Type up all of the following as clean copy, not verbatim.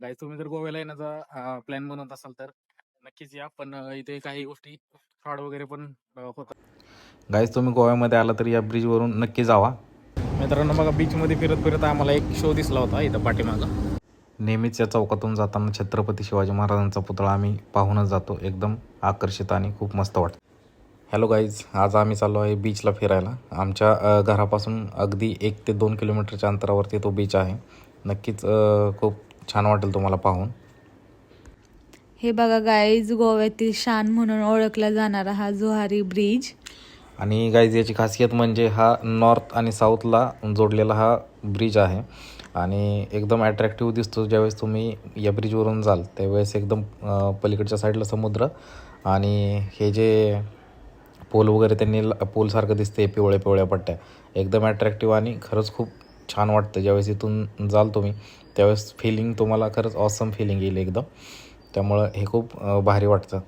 Guys तुम्ही जर गोव्याला येण्याचा प्लॅन बनवत असाल तर नक्कीच या. पण इथे काही गोष्टी फ्रॉड वगैरे पण होतात. गाईज तुम्ही गोव्यामध्ये आला तर या ब्रिजवरून नक्की जावा. मित्रांनो बघा, बीचमध्ये फिरत फिरत आम्हाला एक शो दिसला होता इथं पाठीमागं. नेहमीच या चौकातून जाताना छत्रपती शिवाजी महाराजांचा पुतळा आम्ही पाहूनच जातो. एकदम आकर्षित आणि खूप मस्त वाटतं. हॅलो गाईज, आज आम्ही चाललो आहे बीचला फिरायला. आमच्या घरापासून अगदी 1 ते 2 किलोमीटरच्या अंतरावरती तो बीच आहे. नक्कीच खूप छान वाटेल तुम्हाला पाहून. हे बघा गाईज, गोव्यातील शान म्हणून ओळखला जाणारा हा जोहारी ब्रिज. आणि गाईज याची खासियत म्हणजे हा नॉर्थ आणि साऊथला जोडलेला हा ब्रिज आहे आणि एकदम अट्रॅक्टिव्ह दिसतो. ज्यावेळेस तुम्ही या ब्रिजवरून जाल त्यावेळेस एकदम पलीकडच्या साईडला समुद्र आणि हे जे पोल वगैरे त्यांनी पोलसारखं दिसते, पिवळ्या पिवळ्या पट्ट्या, एकदम अट्रॅक्टिव्ह आणि खरंच खूप छान वाटतं. ज्यावेळेस इथून जाल तुम्ही त्यावेळेस फिलिंग तुम्हाला खरंच ऑसम फिलिंग येईल एकदम. त्यामुळं हे खूप भारी वाटतं.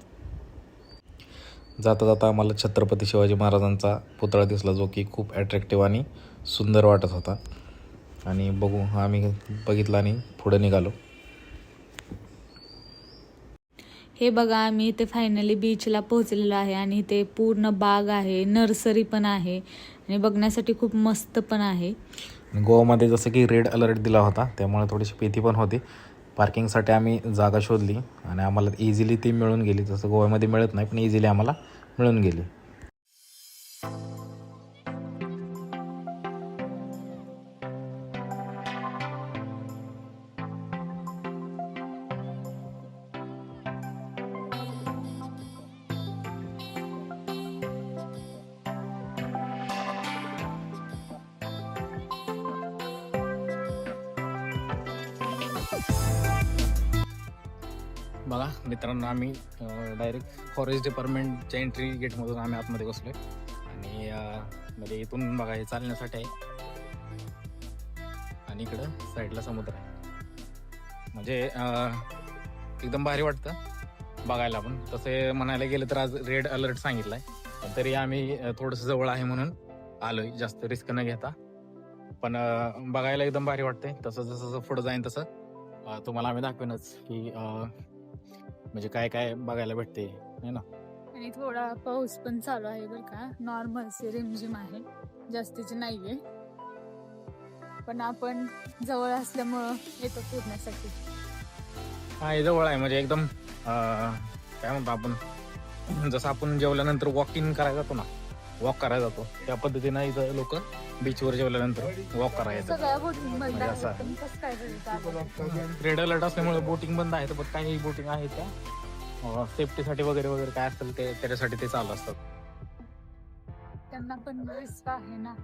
जाता जाता आम्हाला छत्रपती शिवाजी महाराजांचा पुतळा दिसला, जो की खूप ॲट्रॅक्टिव्ह आणि सुंदर वाटत होता. आणि बघू आम्ही बघितला आणि पुढे निघालो. हे बघा, आम्ही इथे फायनली बीचला पोहोचलेलो आहे आणि इथे पूर्ण बाग आहे, नर्सरी पण आहे आणि बघण्यासाठी खूप मस्त पण आहे. गोवामध्ये जसं की रेड अलर्ट दिला होता त्यामुळे थोडीशी भीती पण होती. पार्किंगसाठी आम्ही जागा शोधली आणि आम्हाला इझिली ती मिळून गेली. जसं गोव्यामध्ये मिळत नाही पण इझिली आम्हाला मिळून गेली. बघा मित्रांनो, आम्ही डायरेक्ट फॉरेस्ट डिपार्टमेंटच्या एंट्री गेटमधून आम्ही आतमध्ये बसलोय आणि म्हणजे इथून बघा हे चालण्यासाठी आहे आणि इकडं साईडला समुद्र आहे. म्हणजे एकदम भारी वाटतं बघायला. पण तसे म्हणायला गेलं तर आज रेड अलर्ट सांगितलाय, पण तरी आम्ही थोडंसं जवळ आहे म्हणून आलोय, जास्त रिस्क न घेता. पण बघायला एकदम भारी वाटतंय. तसं जसं पुढं जाईन तसं तुम्हाला आम्ही दाखवेनच की म्हणजे काय काय बघायला भेटते, है ना. आणि थोडा पाऊस पण चालू आहे बरं का, नॉर्मल रिमझिम आहे, जास्तीची नाहीये. पण आपण जवळ असल्यामुळं येतो फिरण्यासाठी. हा, हे जवळ आहे म्हणजे एकदम काय म्हणतो आपण, जसं आपण जेवल्यानंतर वॉकिंग करायला जातो ना, वॉक करायला जातो त्या पद्धतीनं इथं लोक बीचवर जेवल्यानंतर वॉक करायचं. सगळ्या बोटिंग बंद म्हणजे असं आहेत, पण कसं काय करायचं? रेड अलर्ट असल्यामुळे बोटिंग बंद आहे, पण काही बोटिंग आहेत त्या सेफ्टीसाठी वगैरे वगैरे काय असेल ते त्याच्यासाठी ते चालू असतात. त्यांना पण रिस्क आहे ना.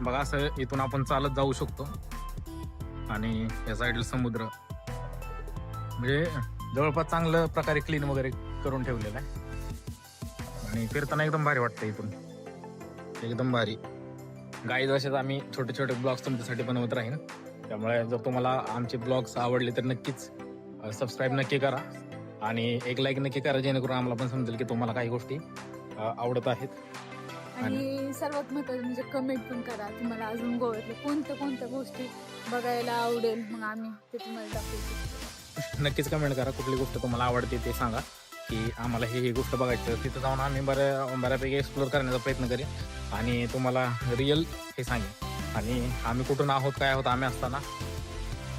बघा, असं इथून आपण चालत जाऊ शकतो आणि या साईडला समुद्र, म्हणजे जवळपास चांगलं प्रकारे क्लीन वगैरे करून ठेवलेलं आहे आणि फिरताना एकदम भारी वाटतं इथून, एकदम भारी. गाईज असेच आम्ही छोटे छोटे ब्लॉग्स तुमच्यासाठी बनवत राहीन. त्यामुळे जर तुम्हाला आमचे ब्लॉग्स आवडले तर नक्कीच सबस्क्राईब नक्की करा आणि एक लाईक नक्की करा, जेणेकरून आम्हाला पण समजेल की तुम्हाला काही गोष्टी आवडत आहेत. आणि सर्वात महत्त्वाचं म्हणजे कमेंट पण करा, तुम्हाला अजून गोव्यातल्या कोणत्या कोणत्या गोष्टी बघायला आवडेल, मग आम्ही ते तुम्हाला दाखवतो. नक्कीच कमेंट करा, कुठली गोष्ट तुम्हाला आवडते ते सांगा की आम्हाला ही गोष्ट बघायची. तिथं जाऊन आम्ही बऱ्यापैकी एक्सप्लोअर करण्याचा प्रयत्न करेन आणि तुम्हाला रिअल हे सांगेन. आणि आम्ही कुठून आहोत काय आहोत, आम्ही असताना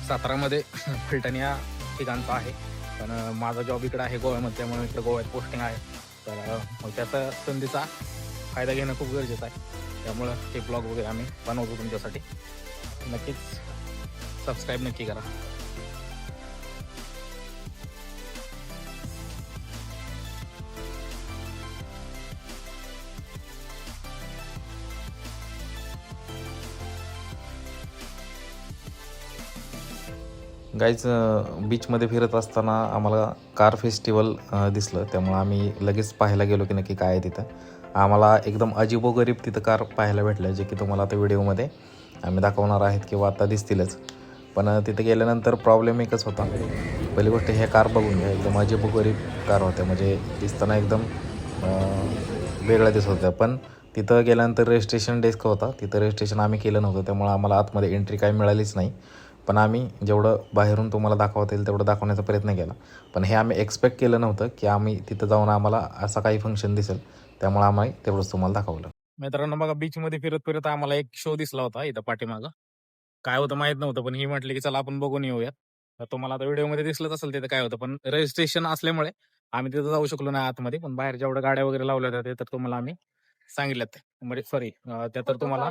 सातारामध्ये फलटण या ठिकाणचं आहे, पण माझा जॉब इकडं आहे गोव्यामध्ये, त्यामुळे इकडं गोव्यात पोस्टिंग आहे. तर मग त्याचा संधीचा फायदा घेणं खूप गरजेचं आहे. त्यामुळं हे ब्लॉग वगैरे आम्ही बनवतो तुमच्यासाठी. नक्कीच सबस्क्राईब नक्की करा. गाईज बीचमध्ये फिरत असताना आम्हाला कार फेस्टिवल दिसलं, त्यामुळं आम्ही लगेच पाहायला गेलो की नक्की काय आहे तिथं. आम्हाला एकदम अजीबोगरीब तिथं कार पाहायला भेटल्या, जे की तुम्हाला आता व्हिडिओमध्ये आम्ही दाखवणार आहेत किंवा आता दिसतीलच. पण तिथे गेल्यानंतर प्रॉब्लेम एकच होता. पहिली गोष्ट ह्या कार बघून घ्या, एकदम अजीबोगरीब कार होत्या, म्हणजे दिसताना एकदम वेगळ्या दिसत होत्या. पण तिथं गेल्यानंतर रजिस्ट्रेशन डेस्क होता, तिथं रजिस्ट्रेशन आम्ही केलं नव्हतं, त्यामुळं आम्हाला आतमध्ये एंट्री काही मिळालीच नाही. पण आम्ही जेवढं बाहेरून तुम्हाला दाखवता येईल तेवढं दाखवण्याचा प्रयत्न केला. पण हे आम्ही एक्सपेक्ट केलं नव्हतं की आम्ही तिथं जाऊन आम्हाला असं काही फंक्शन दिसेल, त्यामुळे आम्ही तेवढंच तुम्हाला दाखवलं. मित्रांनो बघा, बीचमध्ये फिरत फिरत आम्हाला एक शो दिसला होता इथं पाठीमागं. काय होतं माहित नव्हतं, पण ही म्हटली की चला आपण बघून येऊयात. तर तुम्हाला आता व्हिडिओमध्ये दिसलंच असेल तिथं काय होतं, पण रजिस्ट्रेशन असल्यामुळे आम्ही तिथं जाऊ शकलो नाही आतमध्ये. पण बाहेर जेवढ्या गाड्या वगैरे लावल्या होत्या ते तर तुम्हाला आम्ही सांगितल्यात, म्हणजे सॉरी त्या तर तुम्हाला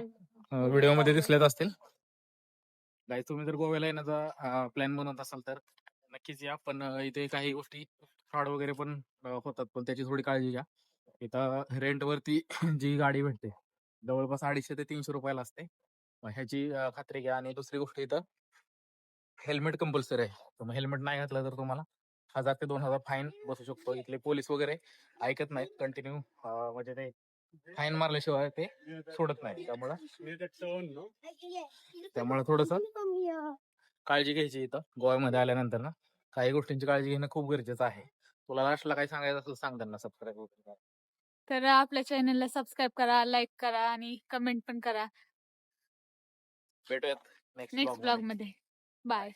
व्हिडिओमध्ये दिसल्याच असतील. गाईज, तुम्ही जर गोव्याला येण्याचा प्लॅन बनवत असाल तर नक्कीच या. पण इथे काही गोष्टी फ्रॉड वगैरे पण होतात, पण त्याची थोडी काळजी घ्या. इथं रेंटवरती जी गाडी भेटते जवळपास 250 ते 300 रुपयाला असते. ह्याची खात्री घ्या. आणि दुसरी गोष्ट, इथं हेल्मेट कंपल्सरी आहे. तर हेल्मेट नाही घातलं तर तुम्हाला 1000 ते 2000 फाईन बसू शकतो. इथले पोलीस वगैरे ऐकत नाहीत, कंटिन्यू म्हणजे ते फाईन मारल्याशिवाय ते सोडत नाही. त्यामुळे थोडस काळजी घ्यायची इथं गोव्यामध्ये आल्यानंतर ना. काही गोष्टींची काळजी घेणं खूप गरजेचं आहे. तुला लास्टला काय सांगायचं असेल सांग त्यांना, सबस्क्राईब वगैरे करा. तर आपल्या चॅनलला सबस्क्राईब करा, लाईक करा आणि कमेंट पण करा. भेटूयात नेक्स्ट नेक्स्ट ब्लॉग मध्ये. बाय.